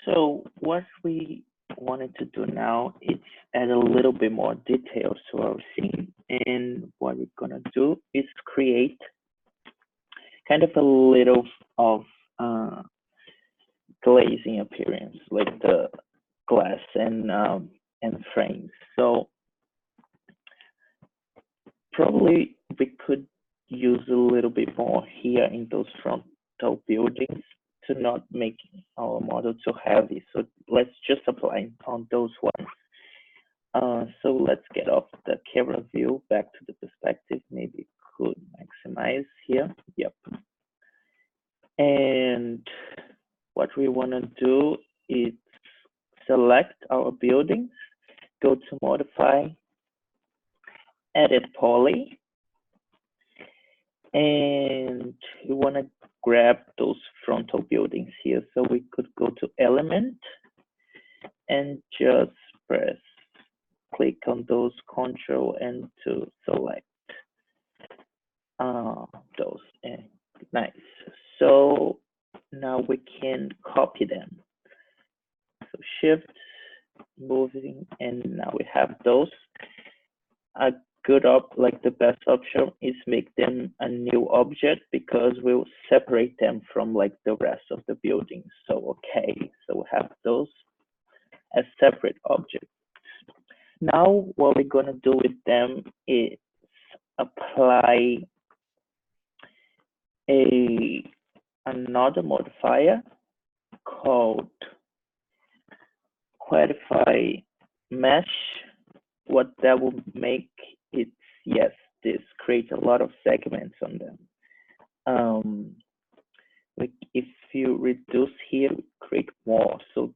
So what we wanted to do now is add a little bit more details to our scene. And what we're gonna do is create kind of a little of uh, glazing appearance, like the glass and frames. So probably we could use a little bit more here in those frontal buildings to not make our model too heavy. So let's just apply on those ones. So let's get off the camera view back to the perspective. Maybe could maximize here. Yep. And what we want to do is select our buildings, go to modify, edit poly, and we want to grab those frontal buildings here. So we could go to element and just press click on those, control and to select those. And nice. So now we can copy them. So shift, moving, and now we have those. A good like the best option is make them a new object because we'll separate them from like the rest of the building. So okay, so we have those as separate objects. Now what we're gonna do with them is apply another modifier called quantify mesh. What that will make it, yes, this creates a lot of segments on them. If you reduce here, create more. So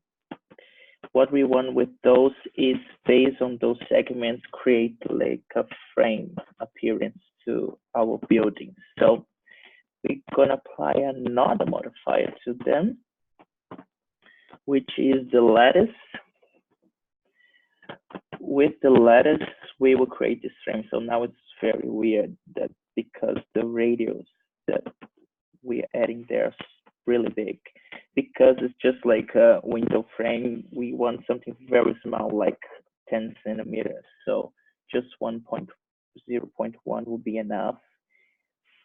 what we want with those is based on those segments, create like a frame appearance to our building. So we're gonna apply another modifier to them, which is the lattice. With the lattice, we will create this frame. So now it's very weird that because the radius that we are adding there is really big. Because it's just like a window frame, we want something very small, like 10 centimeters. So just 0.1 will be enough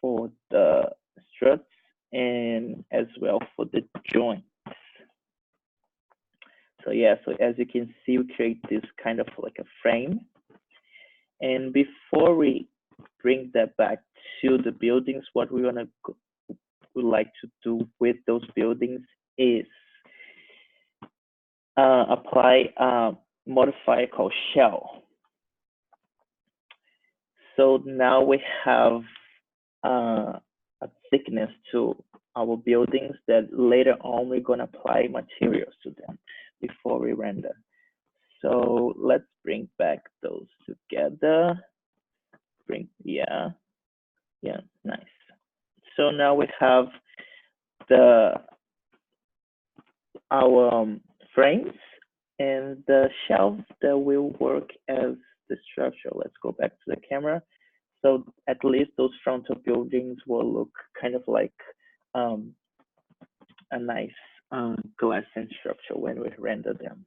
for the struts and as well for the joints. So yeah, so as you can see, we create this kind of like a frame. And before we bring that back to the buildings, what we would like to do with those buildings is apply a modifier called shell. So now we have a thickness to our buildings that later on we're going to apply materials to them before we render. So let's bring back those together. Yeah, nice. So now we have our frames and the shelves that will work as the structure. Let's go back to the camera. So at least those frontal buildings will look kind of like a nice glass and structure when we render them.